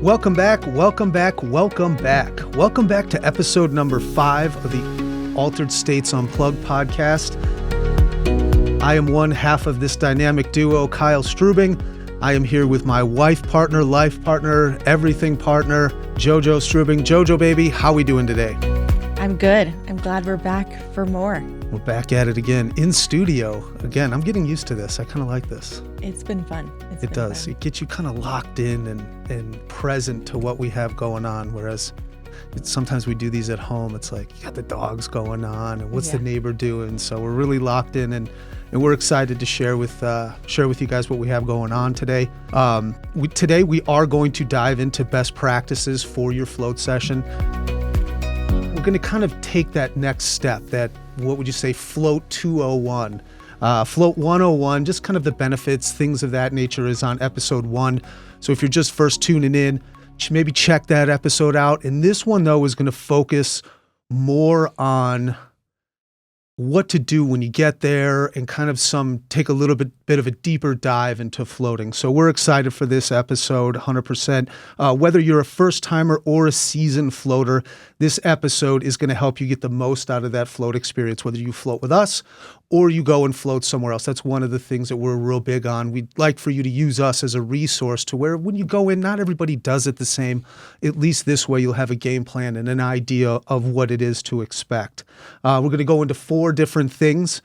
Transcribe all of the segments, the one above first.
Welcome back, welcome back, welcome back. Welcome back to episode number 5 of the Altered States Unplugged podcast. I am one half of this dynamic duo, Kyle Strubing. I am here with my wife partner, life partner, everything partner, Jojo Strubing. Jojo, baby, how we doing today? I'm good. I'm glad we're back for more. We're back at it again in studio. Again, I'm getting used to this. I kind of like this. It's been fun. It does. It gets you kind of locked in and present to what we have going on. Whereas sometimes we do these at home. It's like you got the dogs going on and what's the neighbor doing. So we're really locked in and we're excited to share with you guys what we have going on today. Today we are going to dive into best practices for your float session. We're going to kind of take that next step, that, what would you say, float 201. Float 101, just kind of the benefits, things of that nature is on episode 1. So if you're just first tuning in, maybe check that episode out. And this one, though, is going to focus more on what to do when you get there and kind of take a little bit of a deeper dive into floating. So we're excited for this episode, 100%. Whether you're a first timer or a seasoned floater, this episode is going to help you get the most out of that float experience, whether you float with us or you go and float somewhere else. That's one of the things that we're real big on. We'd like for you to use us as a resource to where when you go in, not everybody does it the same. At least this way you'll have a game plan and an idea of what it is to expect. We're going to go into 4 different things,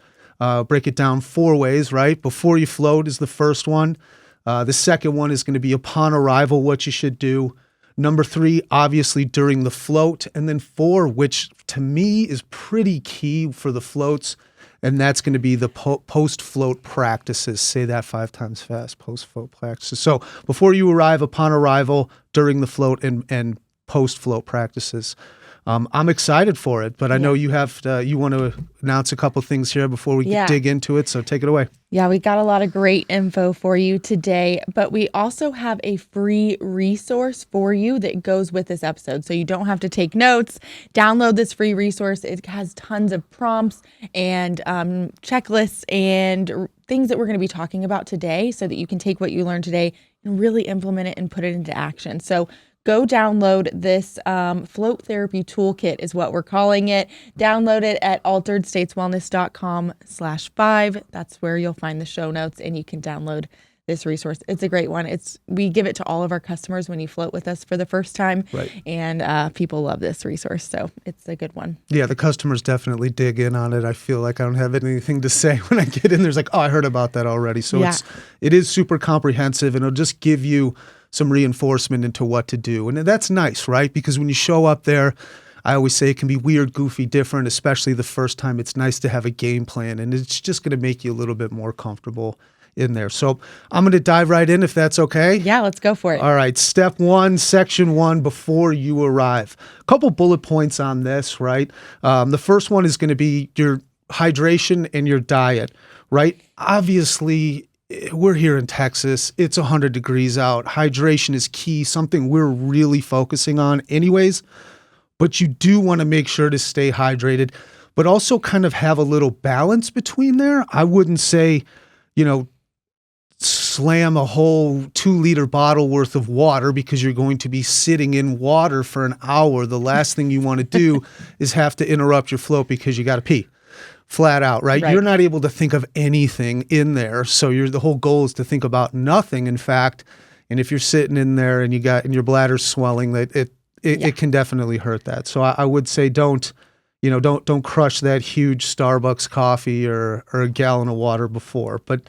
break it down 4 ways, right? Before you float is the first one. The second one is going to be upon arrival, what you should do. Number 3, obviously during the float. And then 4, which to me is pretty key for the floats, and that's going to be the post-float practices. Say that 5 times fast, post-float practices. So before you arrive, upon arrival, during the float, and post-float practices. I'm excited for it, but I know you want to announce a couple things here before we dig into it, so take it away. Yeah, we got a lot of great info for you today, but we also have a free resource for you that goes with this episode, so you don't have to take notes. Download this free resource. It has tons of prompts and checklists and things that we're going to be talking about today so that you can take what you learned today and really implement it and put it into action. So go download this float therapy toolkit is what we're calling it. Download it at alteredstateswellness.com/5. That's where you'll find the show notes and you can download this resource. It's a great one. We give it to all of our customers when you float with us for the first time. Right. And people love this resource. So it's a good one. Yeah, the customers definitely dig in on it. I feel like I don't have anything to say when I get in. There's like, oh, I heard about that already. So it is super comprehensive and it'll just give you some reinforcement into what to do. And that's nice, right? Because when you show up there, I always say it can be weird, goofy, different, especially the first time. It's nice to have a game plan, and it's just going to make you a little bit more comfortable in there. So I'm going to dive right in if that's okay. Yeah, let's go for it. All right. Step 1, section 1, before you arrive. A couple bullet points on this, right? The first one is going to be your hydration and your diet, right? Obviously, we're here in Texas. It's 100 degrees out. Hydration is key, something we're really focusing on anyways. But you do want to make sure to stay hydrated, but also kind of have a little balance between there. I wouldn't say, slam a whole 2-liter bottle worth of water because you're going to be sitting in water for an hour. The last thing you want to do is have to interrupt your float because you got to pee. Flat out, right? You're not able to think of anything in there. So the whole goal is to think about nothing, in fact. And if you're sitting in there and your bladder's swelling, it can definitely hurt that. So I would say don't crush that huge Starbucks coffee or a gallon of water before. But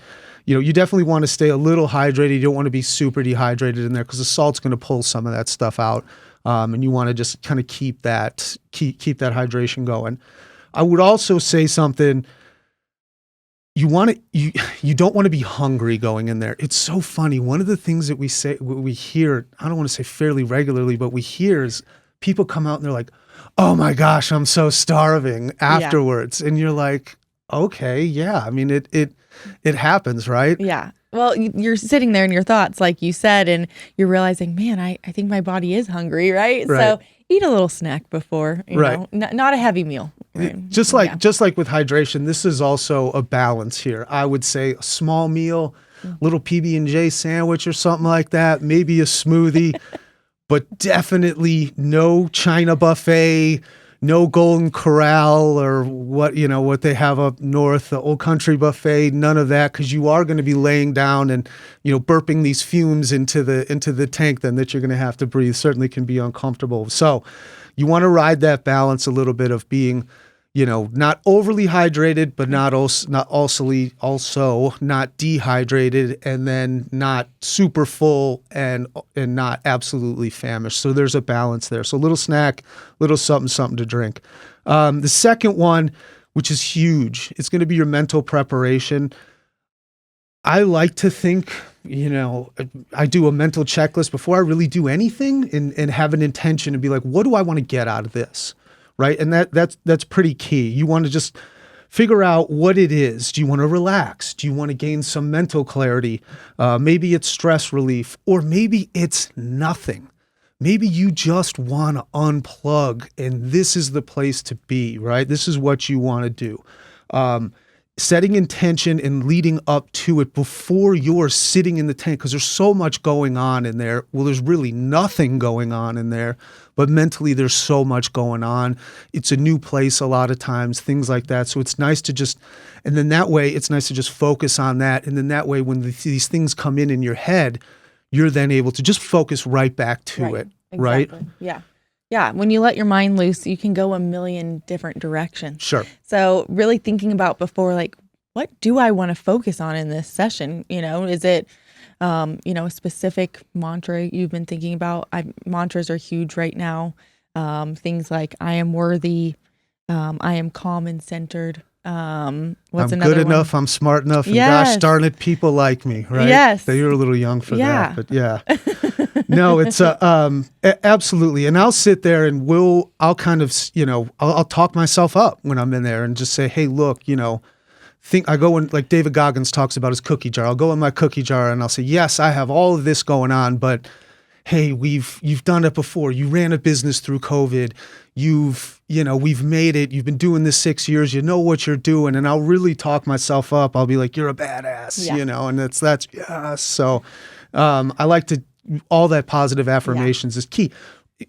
you definitely want to stay a little hydrated. You don't want to be super dehydrated in there because the salt's going to pull some of that stuff out. And you want to just kind of keep that hydration going. I would also say something. You don't want to be hungry going in there. It's so funny. One of the things that we hear, I don't want to say fairly regularly, but we hear is people come out and they're like, "Oh my gosh, I'm so starving" afterwards. And you're like, "Okay, yeah. I mean, it happens, right?" Yeah. Well, you're sitting there in your thoughts, like you said, and you're realizing, man, I think my body is hungry, right? So eat a little snack before, you know, not a heavy meal. Right? Just like with hydration, this is also a balance here. I would say a small meal, little PB&J sandwich or something like that, maybe a smoothie. but definitely no China buffet, no Golden Corral or what they have up north, the Old Country buffet, none of that, because you are going to be laying down and burping these fumes into the tank then that you're going to have to breathe. Certainly can be uncomfortable. So you want to ride that balance a little bit of being not overly hydrated, but not also not dehydrated, and then not super full and not absolutely famished. So there's a balance there. So little snack, little something to drink. The second one, which is huge, it's going to be your mental preparation. I like to think, I do a mental checklist before I really do anything and have an intention to be like, what do I want to get out of this? Right. And that's pretty key. You want to just figure out what it is. Do you want to relax? Do you want to gain some mental clarity? Maybe it's stress relief, or maybe it's nothing. Maybe you just want to unplug and this is the place to be, right? This is what you want to do. Setting intention and leading up to it before you're sitting in the tank, because there's so much going on in there. Well, there's really nothing going on in there, but mentally there's so much going on. It's a new place a lot of times, things like that. So it's nice to just, and then that way it's nice to just focus on that. And then that way when these things come in your head, you're then able to just focus right back to it, exactly. right? Yeah. Yeah, when you let your mind loose, you can go a million different directions. Sure. So really thinking about before, like, what do I want to focus on in this session? Is it, a specific mantra you've been thinking about? Mantras are huge right now. Things like, I am worthy, I am calm and centered. I'm good enough, I'm smart enough, and gosh darn it, people like me, right? Yes. So you're a little young for that, but yeah. No, it's absolutely. And I'll sit there and I'll kind of, I'll talk myself up when I'm in there and just say, hey, look, I go in, like David Goggins talks about his cookie jar. I'll go in my cookie jar and I'll say, yes, I have all of this going on, but hey, you've done it before. You ran a business through COVID. We've made it. You've been doing this 6 years. You know what you're doing. And I'll really talk myself up. I'll be like, you're a badass, and that's, yes. So, I like to, all that positive affirmations is key.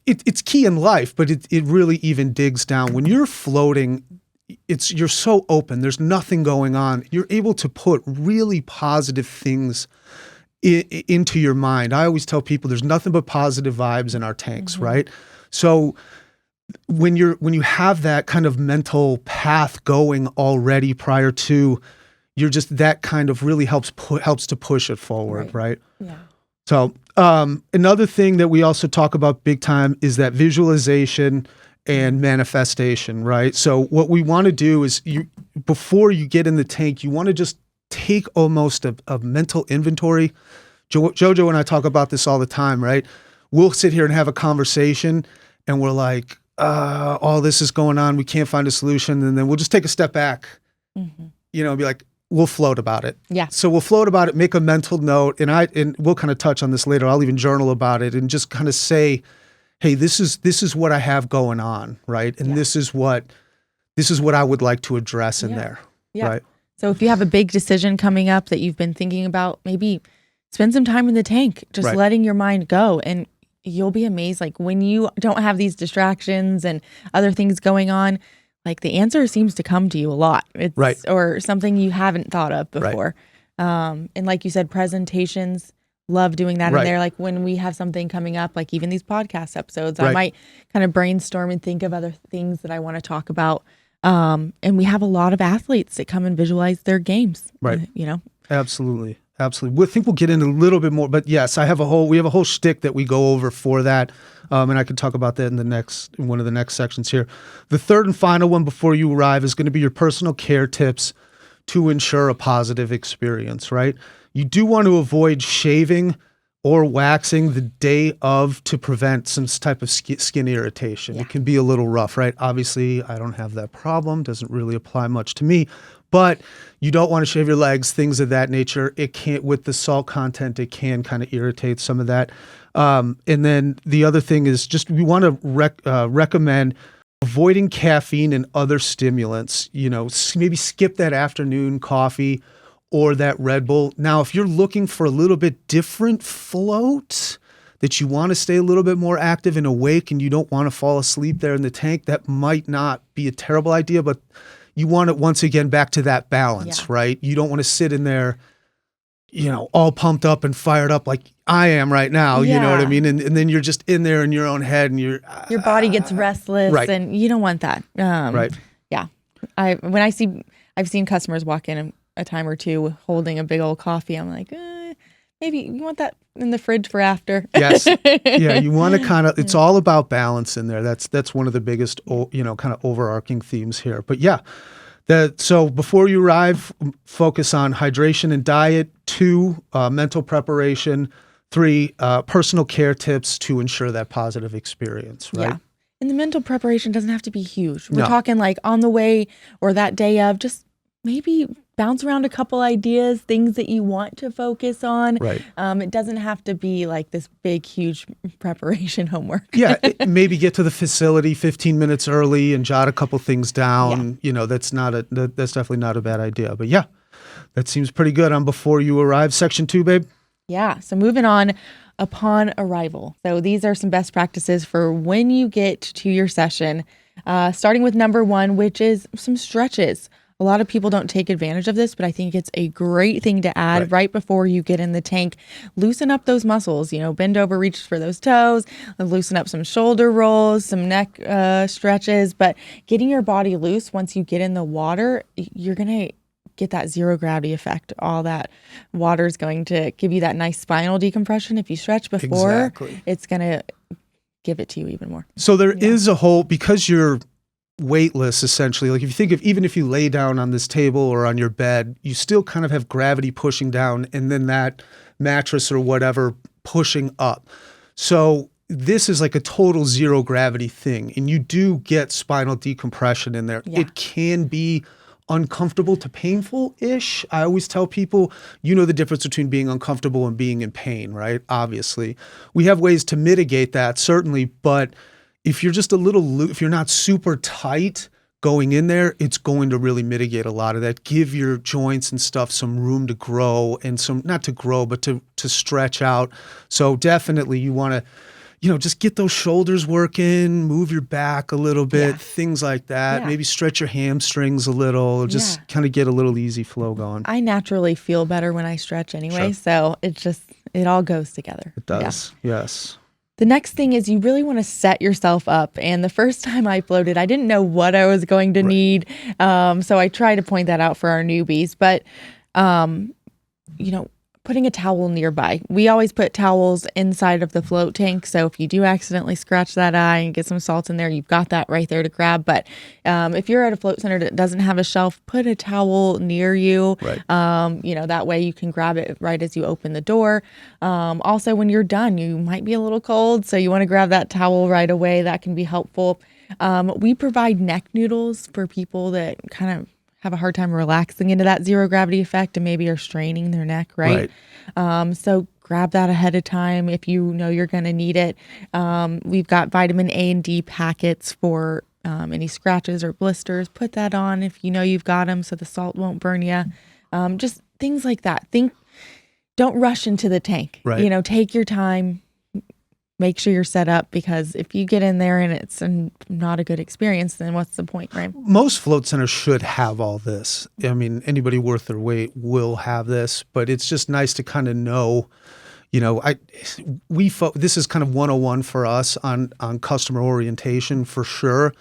It's key in life, but it really even digs down. When you're floating, you're so open. There's nothing going on. You're able to put really positive things into your mind. I always tell people there's nothing but positive vibes in our tanks, right? So when you have that kind of mental path going already prior to, you're just, that kind of really helps to push it forward, right? Yeah. So another thing that we also talk about big time is that visualization and manifestation, right? So what we want to do is before you get in the tank, you want to just take almost a mental inventory. Jojo and I talk about this all the time, right? We'll sit here and have a conversation and we're like, all this is going on. We can't find a solution. And then we'll just take a step back, and be like, we'll float about it. Yeah. So we'll float about it, make a mental note. And we'll kind of touch on this later. I'll even journal about it and just kind of say, hey, this is what I have going on, right? And this is what I would like to address in there, right? So if you have a big decision coming up that you've been thinking about, maybe spend some time in the tank, just letting your mind go, and you'll be amazed. Like when you don't have these distractions and other things going on, like the answer seems to come to you a lot. It's or something you haven't thought of before. And like you said, presentations. Love doing that in there. Like when we have something coming up, like even these podcast episodes, I might kind of brainstorm and think of other things that I want to talk about. And we have a lot of athletes that come and visualize their games. Right. Absolutely. Absolutely. I think we'll get into a little bit more, but yes, we have a whole shtick that we go over for that. And I can talk about that in one of the next sections here. The third and final one before you arrive is going to be your personal care tips to ensure a positive experience, right? You do want to avoid shaving or waxing the day of to prevent some type of skin irritation. It can be a little rough, right? Obviously, I don't have that problem. Doesn't really apply much to me. But you don't want to shave your legs, things of that nature. It can't, with the salt content, it can kind of irritate some of that. And then the other thing is just we want to recommend avoiding caffeine and other stimulants. Maybe skip that afternoon coffee or that Red Bull. Now, if you're looking for a little bit different float, that you want to stay a little bit more active and awake and you don't want to fall asleep there in the tank, that might not be a terrible idea, but you want it once again back to that balance, right? You don't want to sit in there, all pumped up and fired up like I am right now, you know what I mean? And then you're just in there in your own head and your body gets restless, right. And you don't want that. Right. Yeah. I've seen customers walk in a time or two holding a big old coffee. I'm like, maybe you want that in the fridge for after. Yes. Yeah. You want to it's all about balance in there. That's one of the biggest, kind of overarching themes here. But yeah, so before you arrive, focus on hydration and diet. 2, mental preparation. 3, personal care tips to ensure that positive experience, right? Yeah. And the mental preparation doesn't have to be huge. We're talking like on the way or that day of, just maybe bounce around a couple ideas, things that you want to focus on. Right. It doesn't have to be like this big, huge preparation homework. Yeah. Maybe get to the facility 15 minutes early and jot a couple things down. Yeah. That's definitely not a bad idea. But yeah, that seems pretty good on before you arrive. Section 2, babe. Yeah. So moving on, upon arrival. So these are some best practices for when you get to your session, starting with number 1, which is some stretches. A lot of people don't take advantage of this, but I think it's a great thing to add right before you get in the tank. Loosen up those muscles, bend over, reach for those toes, loosen up some shoulder rolls, some neck stretches. But getting your body loose once you get in the water, you're going to get that zero gravity effect. All that water is going to give you that nice spinal decompression. If you stretch before, it's going to give it to you even more. So there is a whole, because you're weightless essentially, like if you think of, even if you lay down on this table or on your bed, you still kind of have gravity pushing down and then that mattress or whatever pushing up. So this is like a total zero gravity thing, and you do get spinal decompression in there. It can be uncomfortable to painful-ish. I always tell people, the difference between being uncomfortable and being in pain, right? Obviously. We have ways to mitigate that, certainly, but if you're just if you're not super tight going in there, it's going to really mitigate a lot of that. Give your joints and stuff some room to grow and not to grow, but to stretch out. So definitely you want to, just get those shoulders working, move your back a little bit, things like that. Maybe stretch your hamstrings a little, just kind of get a little easy flow going. I naturally feel better when I stretch anyway, so it all goes together. It does, yes. The next thing is you really want to set yourself up. And the first time I floated, I didn't know what I was going to need. So I try to point that out for our newbies. But, putting a towel nearby. We always put towels inside of the float tank. So if you do accidentally scratch that eye and get some salt in there, you've got that right there to grab. But if you're at a float center that doesn't have a shelf, put a towel near you. Right. That way you can grab it right as you open the door. Also, when you're done, you might be a little cold, so you want to grab that towel right away. That can be helpful. We provide neck noodles for people that kind of have a hard time relaxing into that zero gravity effect and maybe are straining their neck, right? So grab that ahead of time if you know you're going to need it. We've got vitamin A and D packets for any scratches or blisters. Put that on if you know you've got them so the salt won't burn you. Just things like that. Don't rush into the tank. Right. Take your time. Make sure you're set up, because if you get in there and it's not a good experience, then what's the point, right? Most float centers should have all this. I mean, anybody worth their weight will have this, but it's just nice to kind of know, this is kind of 101 for us on customer orientation for sure.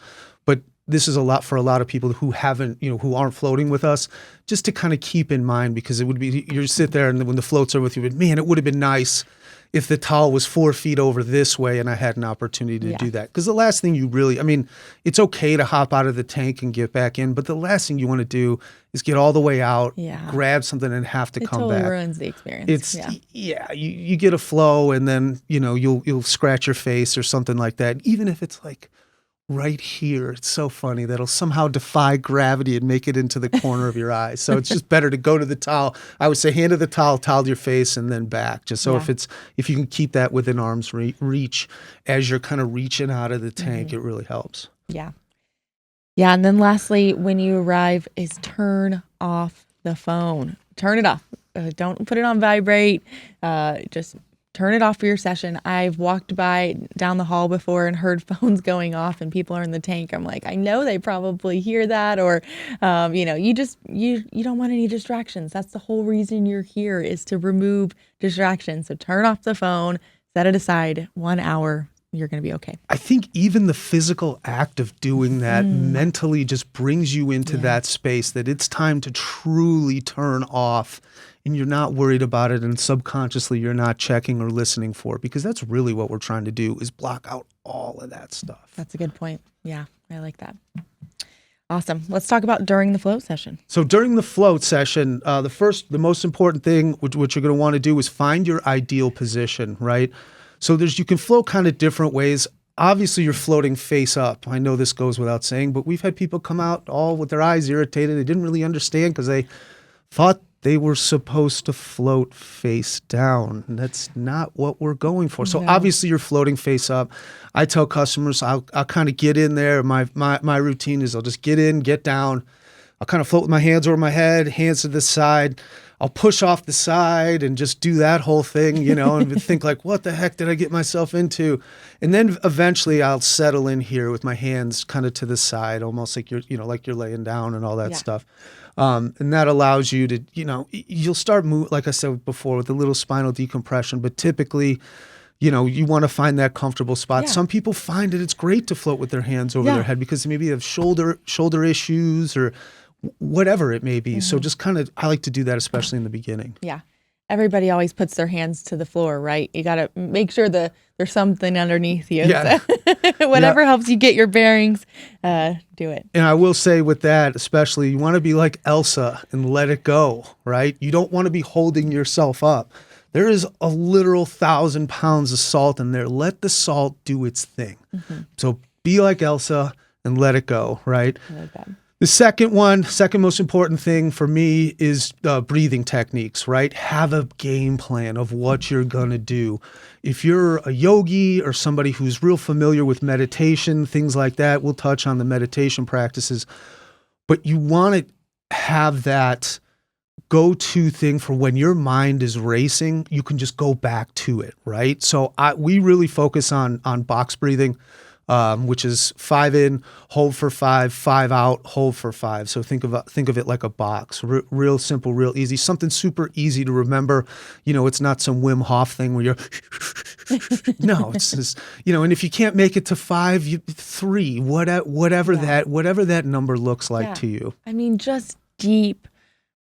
But this is a lot for a lot of people who haven't, who aren't floating with us, just to kind of keep in mind, because it would be, you sit there and when the floats are with you, man, it would have been nice if the towel was 4 feet over this way and I had an opportunity to do that. Because the last thing it's okay to hop out of the tank and get back in, but the last thing you want to do is get all the way out, grab something and have to come back. It totally ruins the experience. You get a flow and then, you'll scratch your face or something like that. Even if it's like right here, it's so funny that'll somehow defy gravity and make it into the corner of your eye. So it's just better to go to the towel. I would say hand to the towel to your face and then back. Just so if you can keep that within arm's reach as you're kind of reaching out of the tank, it really helps. Yeah. Yeah. And then lastly, when you arrive, is turn off the phone. Turn it off. Don't put it on vibrate. Just turn it off for your session. I've walked by down the hall before and heard phones going off and people are in the tank. I'm like, I know they probably hear that, or, you don't want any distractions. That's the whole reason you're here, is to remove distractions. So turn off the phone, set it aside 1 hour. You're going to be okay. I think even the physical act of doing that mentally just brings you into that space that it's time to truly turn off, and you're not worried about it, and subconsciously you're not checking or listening for it, because that's really what we're trying to do, is block out all of that stuff. That's a good point. Yeah, I like that. Awesome. Let's talk about during the float session. So during the float session, the most important thing which you're going to want to do is find your ideal position, right? So you can float kind of different ways. Obviously, you're floating face up. I know this goes without saying, but we've had people come out all with their eyes irritated. They didn't really understand because they thought they were supposed to float face down. And that's not what we're going for. So obviously, you're floating face up. I tell customers, I'll kind of get in there. My routine is I'll just get in, get down. I'll kind of float with my hands over my head, hands to the side. I'll push off the side and just do that whole thing, and think like, what the heck did I get myself into? And then eventually I'll settle in here with my hands kind of to the side, almost like you're laying down and all that stuff. And that allows you to, you'll start like I said before, with a little spinal decompression, but typically, you want to find that comfortable spot. Some people find that it's great to float with their hands over their head because maybe they have shoulder issues or whatever it may be. So just I like to do that, especially in the beginning. Yeah. Everybody always puts their hands to the floor, right? You got to make sure there's something underneath you. Yeah. So whatever helps you get your bearings, do it. And I will say with that, especially, you want to be like Elsa and let it go, right? You don't want to be holding yourself up. There is a literal 1,000 pounds of salt in there. Let the salt do its thing. So be like Elsa and let it go, right? I like that. The second most important thing for me is breathing techniques, right? Have a game plan of what you're going to do. If you're a yogi or somebody who's real familiar with meditation, things like that, we'll touch on the meditation practices, but you want to have that go-to thing for when your mind is racing, you can just go back to it, right? So we really focus on box breathing. Which is 5 in, hold for 5, 5 out, hold for 5. So think of it like a box, real simple, real easy, something super easy to remember. It's not some Wim Hof thing where you're, no, it's just, and if you can't make it to 5, 3, whatever that number looks like to you. I mean, just deep,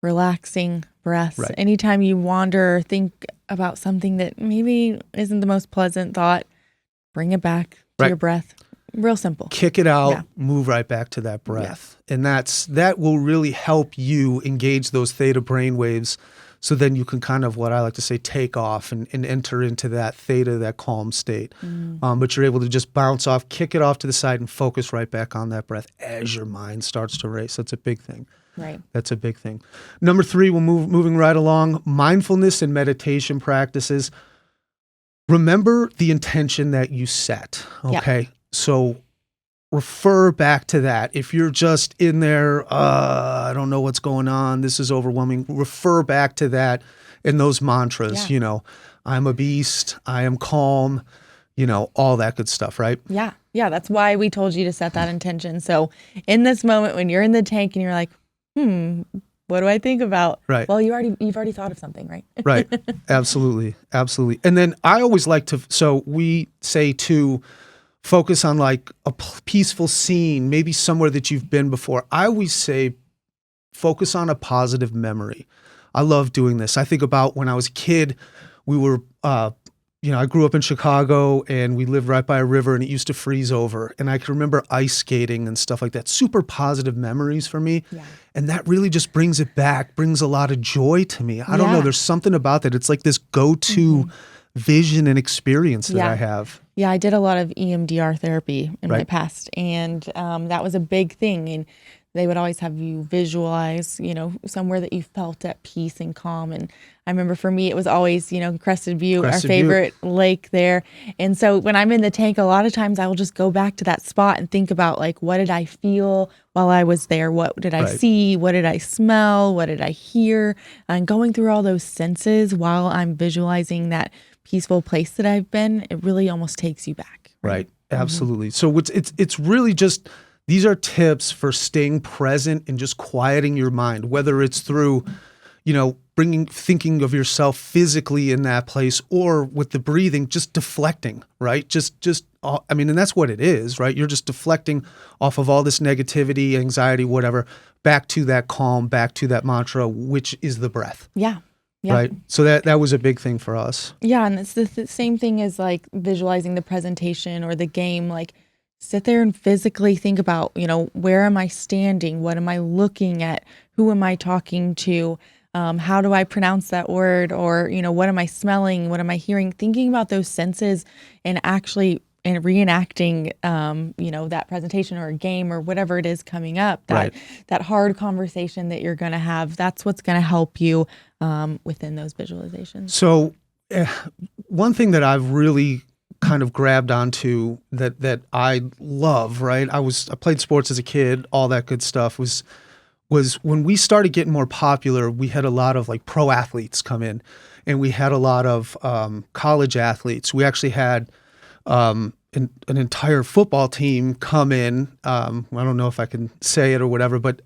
relaxing breaths. Right. Anytime you wander or think about something that maybe isn't the most pleasant thought, bring it back to your breath. Real simple. Kick it out, move right back to that breath. Yeah. And that will really help you engage those theta brain waves. So then you can kind of, what I like to say, take off and enter into that theta, that calm state. But you're able to just bounce off, kick it off to the side and focus right back on that breath as your mind starts to race. That's a big thing. Right. That's a big thing. Number 3, moving right along, mindfulness and meditation practices. Remember the intention that you set, okay? Yep. So refer back to that. If you're just in there, I don't know what's going on, this is overwhelming, refer back to that in those mantras, I'm a beast, I am calm, all that good stuff, right? Yeah. Yeah, that's why we told you to set that intention. So in this moment when you're in the tank and you're like, what do I think about? Right. Well, you've already thought of something, right? Right. Absolutely. Absolutely. And then I always like to, so we say to focus on like a peaceful scene, maybe somewhere that you've been before. I always say focus on a positive memory. I love doing this. I think about when I was a kid, we were, I grew up in Chicago and we lived right by a river and it used to freeze over. And I can remember ice skating and stuff like that. Super positive memories for me. Yeah. And that really just brings it back, brings a lot of joy to me. I don't know. There's something about that. It's like this go-to vision and experience that I have. Yeah, I did a lot of EMDR therapy in my past. And that was a big thing. And they would always have you visualize, somewhere that you felt at peace and calm. And I remember for me, it was always, Crested Butte, our favorite lake there. And so when I'm in the tank, a lot of times I will just go back to that spot and think about like, what did I feel while I was there? What did I see? What did I smell? What did I hear? And going through all those senses while I'm visualizing that peaceful place that I've been, it really almost takes you back. Right. Absolutely. So it's really just, these are tips for staying present and just quieting your mind, whether it's through, thinking of yourself physically in that place, or with the breathing, just deflecting, right? And that's what it is, right? You're just deflecting off of all this negativity, anxiety, whatever, back to that calm, back to that mantra, which is the breath. Yeah. Yeah. Right. So that was a big thing for us. Yeah. And it's the same thing as like visualizing the presentation or the game. Like, sit there and physically think about, where am I standing? What am I looking at? Who am I talking to? How do I pronounce that word? Or, what am I smelling? What am I hearing? Thinking about those senses and actually reenacting, that presentation or a game or whatever it is coming up, that hard conversation that you're going to have, that's what's going to help you within those visualizations. So one thing that I've really kind of grabbed onto that I love, right? I played sports as a kid, all that good stuff was when we started getting more popular, we had a lot of like pro athletes come in, and we had a lot of college athletes. We actually had an entire football team come in. I don't know if I can say it or whatever, but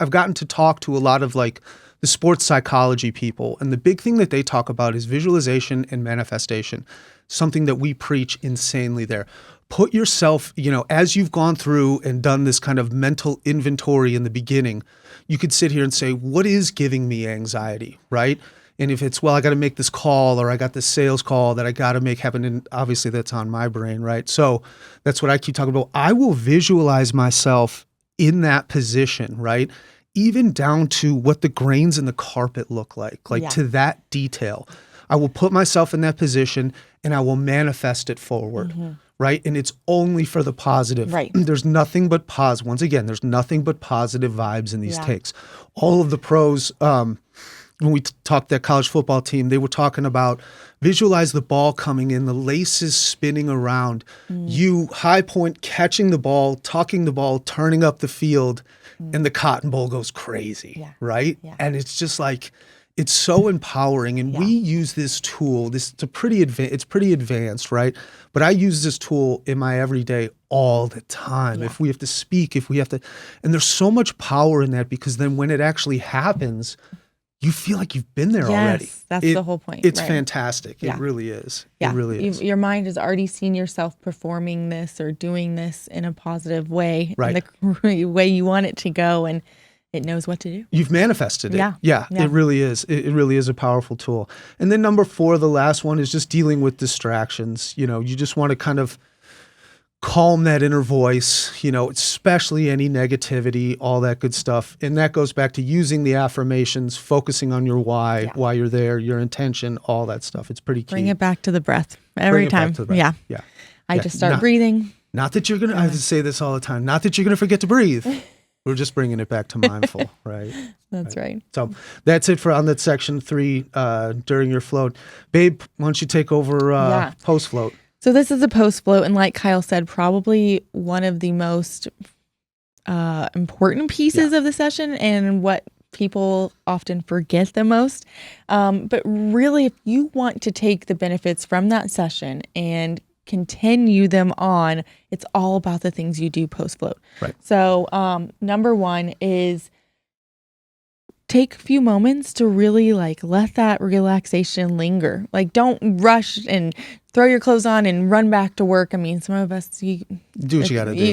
I've gotten to talk to a lot of like the sports psychology people. And the big thing that they talk about is visualization and manifestation, something that we preach insanely there. Put yourself, as you've gone through and done this kind of mental inventory in the beginning, you could sit here and say, what is giving me anxiety, right? And if it's, well, I got to make this call, or I got this sales call that I got to make happen, and obviously that's on my brain, right? So that's what I keep talking about. I will visualize myself in that position, right? Even down to what the grains in the carpet look like to that detail. I will put myself in that position and I will manifest it forward, right? And it's only for the positive. Right. There's nothing but positive. Once again, there's nothing but positive vibes in these takes. All of the pros, when we talked that college football team, they were talking about visualize the ball coming in, the laces spinning around, you high point catching the ball, tucking the ball, turning up the field, and the cotton bowl goes crazy, right? Yeah. And it's just like, it's so empowering. And we use this tool, it's pretty advanced, right? But I use this tool in my everyday all the time. If we have to speak, and there's so much power in that, because then when it actually happens, you feel like you've been there already. That's the whole point. It's fantastic. It really is. Yeah. It really is. Your mind has already seen yourself performing this or doing this in a positive way, in the way you want it to go, and it knows what to do. You've manifested it. Yeah. It really is. It really is a powerful tool. And then number 4, the last one, is just dealing with distractions. You just want to kind of calm that inner voice, especially any negativity, all that good stuff. And that goes back to using the affirmations, focusing on your why you're there, your intention, all that stuff. It's pretty key. Bring it back to the breath every time. Yeah. I just start breathing. Not that you're going to, I have to say this all the time, not that you're going to forget to breathe. We're just bringing it back to mindful, right? That's right. So that's it for on that section 3 during your float. Babe, why don't you take over post float? So this is a post float, and like Kyle said, probably one of the most important pieces of the session, and what people often forget the most. But really, if you want to take the benefits from that session and continue them on, it's all about the things you do post float. Right. So number 1 is take a few moments to really let that relaxation linger. Don't rush and throw your clothes on and run back to work. I mean, some of us, you do what you got to do. You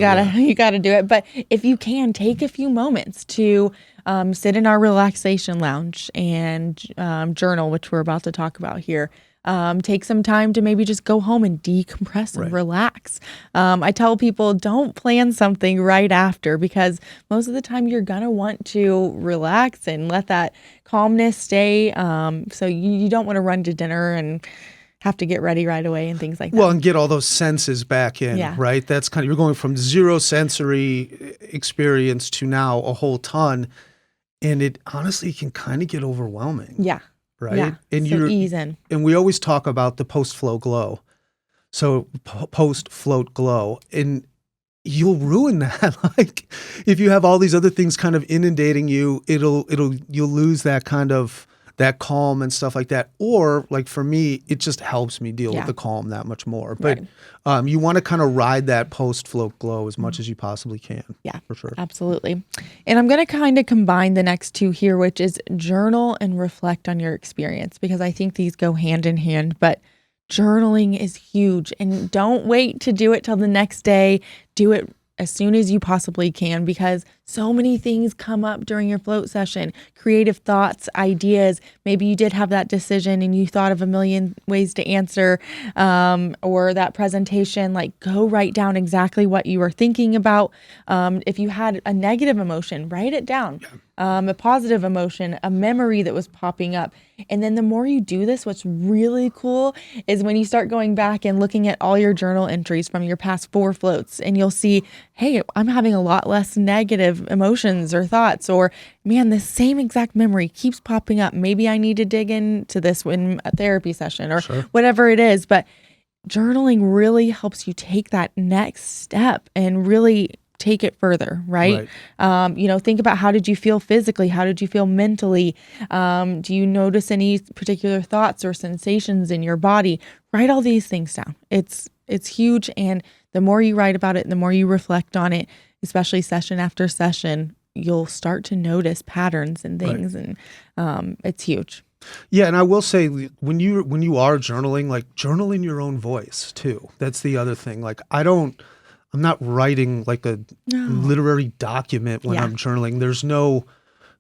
got to do it. But if you can, take a few moments to sit in our relaxation lounge and journal, which we're about to talk about here. Take some time to maybe just go home and decompress and relax. I tell people, don't plan something right after, because most of the time you're going to want to relax and let that calmness stay. So you don't want to run to dinner and have to get ready right away and things like that. Well, and get all those senses back in, right? That's kind of, you're going from 0 sensory experience to now a whole ton. And it honestly can kind of get overwhelming. Yeah. Right. Yeah. And so ease in. And we always talk about the post-flow glow. So post-float glow. And you'll ruin that. If you have all these other things kind of inundating you, you'll lose that kind of that calm and stuff like that. Or like for me, it just helps me deal Yeah. with the calm that much more. But Right. you want to kind of ride that post-float glow as much as you possibly can. Yeah, For sure. absolutely. And I'm going to kind of combine the next two here, which is journal and reflect on your experience, because I think these go hand in hand. But journaling is huge, and don't wait to do it till the next day. Do it as soon as you possibly can, because so many things come up during your float session, creative thoughts, ideas. Maybe you did have that decision and you thought of a million ways to answer, or that presentation. Like, go write down exactly what you were thinking about. If you had a negative emotion, write it down. A positive emotion, a memory that was popping up. And then the more you do this, what's really cool is when you start going back and looking at all your journal entries from your past 4 floats, and you'll see, hey, I'm having a lot less negative emotions or thoughts, or man, the same exact memory keeps popping up. Maybe I need to dig into this in a therapy session or whatever it is. But journaling really helps you take that next step and really take it further, right? Think about, how did you feel physically? How did you feel mentally? Do you notice any particular thoughts or sensations in your body? Write all these things down. It's huge. And the more you write about it, the more you reflect on it, especially session after session, you'll start to notice patterns and things. And it's huge. Yeah, and I will say, when you are journaling, like, journal in your own voice too. That's the other thing. Like, I'm not writing like a literary document when I'm journaling. There's no,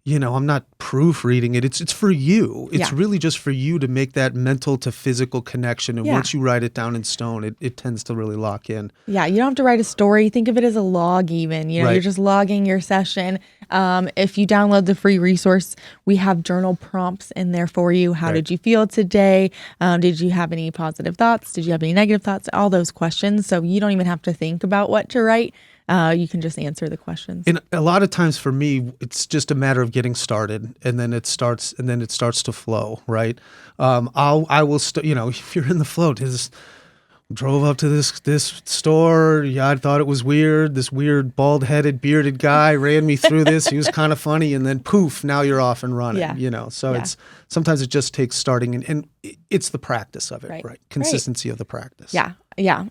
I'm not proofreading it. It's for you. It's really just for you to make that mental to physical connection. And once you write it down in stone, it tends to really lock in. Yeah, you don't have to write a story. Think of it as a log even. You're just logging your session. If you download the free resource, we have journal prompts in there for you. How did you feel today? Did you have any positive thoughts? Did you have any negative thoughts? All those questions. So you don't even have to think about what to write. You can just answer the questions. And a lot of times for me, it's just a matter of getting started, and then it starts to flow, right? I will if you're in the float, drove up to this store. Yeah, I thought it was weird. This weird bald-headed, bearded guy ran me through this. He was kind of funny, and then poof, now you're off and running. So it's sometimes it just takes starting, and it's the practice of it, right? Consistency of the practice. Yeah.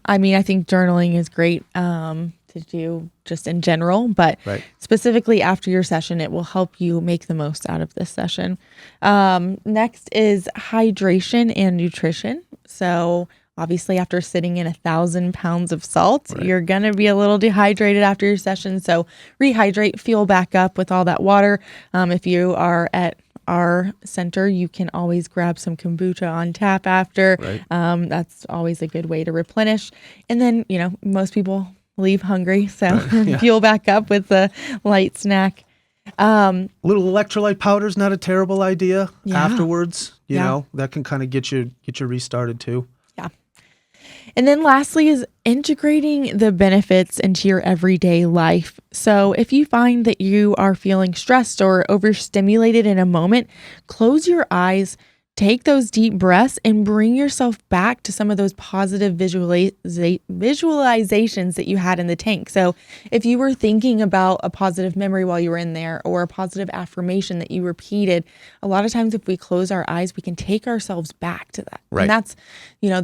I mean, I think journaling is great to do just in general, but specifically after your session, it will help you make the most out of this session. Next is hydration and nutrition. So obviously, after sitting in 1,000 pounds of salt, you're going to be a little dehydrated after your session. So rehydrate, fuel back up with all that water. If you are at our center, you can always grab some kombucha on tap after. That's always a good way to replenish. And then, most people leave hungry. So fuel back up with a light snack. Little electrolyte powder is not a terrible idea afterwards. You know, that can kind of get you restarted too. And then lastly is integrating the benefits into your everyday life. So if you find that you are feeling stressed or overstimulated in a moment, close your eyes, take those deep breaths, and bring yourself back to some of those positive visualizations that you had in the tank. So if you were thinking about a positive memory while you were in there, or a positive affirmation that you repeated, a lot of times if we close our eyes, we can take ourselves back to that. And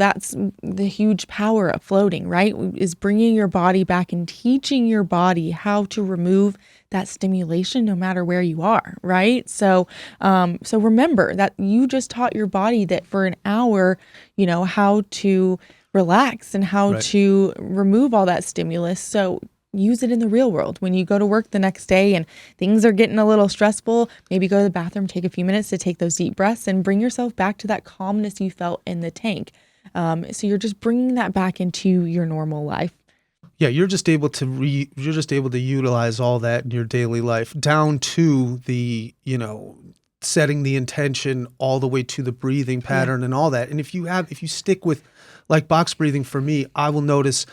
that's the huge power of floating, right? Is bringing your body back and teaching your body how to remove that stimulation no matter where you are, right? So remember that you just taught your body that for an hour, how to relax and how to remove all that stimulus. So use it in the real world. When you go to work the next day and things are getting a little stressful, maybe go to the bathroom, take a few minutes to take those deep breaths and bring yourself back to that calmness you felt in the tank. So you're just bringing that back into your normal life. Yeah, you're just able to utilize all that in your daily life, down to the, setting the intention all the way to the breathing pattern and all that. And if you stick with, like, box breathing for me, I will notice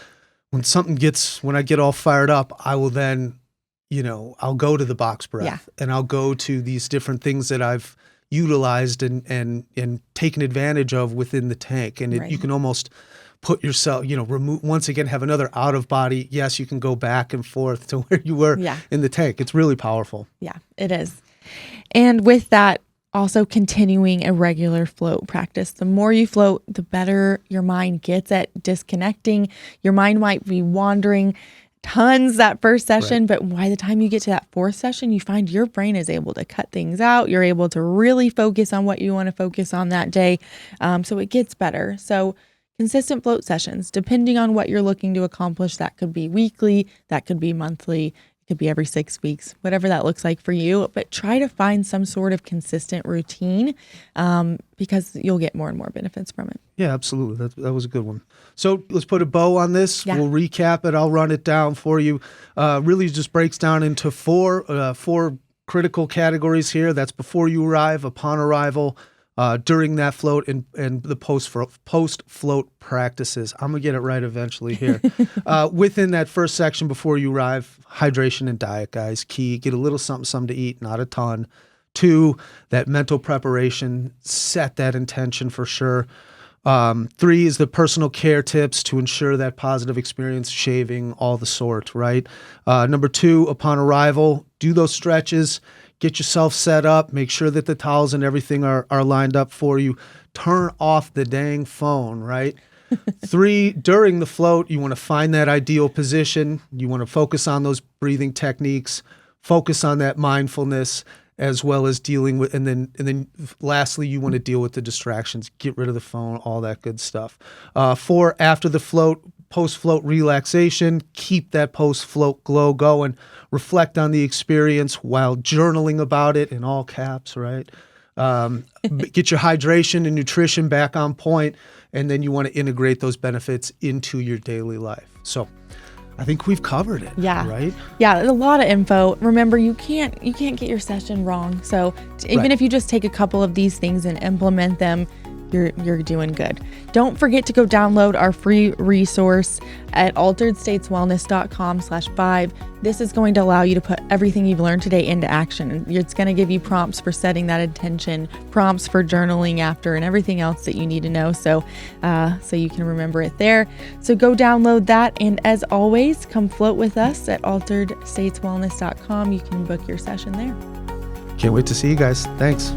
when I get all fired up, I will then, I'll go to the box breath and I'll go to these different things that I've utilized and taken advantage of within the tank. And you can almost put yourself, remove, once again, have another out of body. Yes, you can go back and forth to where you were in the tank. It's really powerful. Yeah, it is. And with that, Also, continuing a regular float practice. The more you float, the better your mind gets at disconnecting. Your mind might be wandering tons that first session, but by the time you get to that fourth session, you find your brain is able to cut things out. You're able to really focus on what you want to focus on that day. So it gets better. So consistent float sessions, depending on what you're looking to accomplish, that could be weekly, that could be monthly, could be every 6 weeks, whatever that looks like for you, but try to find some sort of consistent routine because you'll get more and more benefits from it. Yeah, absolutely. That was a good one. So let's put a bow on this. Yeah. We'll recap it. I'll run it down for you. Really just breaks down into four critical categories here. That's before you arrive, upon arrival, during that float, and the post float practices. I'm gonna get it right eventually here. Within that first section before you arrive, hydration and diet, guys, key. Get a little something to eat, not a ton. 2, that mental preparation. Set that intention for sure. 3 is the personal care tips to ensure that positive experience, shaving, all the sort, right? Number 2, upon arrival, do those stretches. Get yourself set up. Make sure that the towels and everything are lined up for you. Turn off the dang phone, right? 3, during the float, you want to find that ideal position. You want to focus on those breathing techniques, focus on that mindfulness, as well as dealing with, and then lastly, you want to deal with the distractions. Get rid of the phone, all that good stuff. 4, after the float, post-float relaxation. Keep that post-float glow going. Reflect on the experience while journaling about it in all caps, right? Get your hydration and nutrition back on point, and then you want to integrate those benefits into your daily life. So I think we've covered it. Yeah. Right? Yeah, a lot of info. Remember, you can't get your session wrong. So even if you just take a couple of these things and implement them, you're doing good. Don't forget to go download our free resource at alteredstateswellness.com/5. This is going to allow you to put everything you've learned today into action. It's going to give you prompts for setting that intention, prompts for journaling after, and everything else that you need to know. So you can remember it there. So go download that. And as always, come float with us at alteredstateswellness.com. You can book your session there. Can't wait to see you guys. Thanks.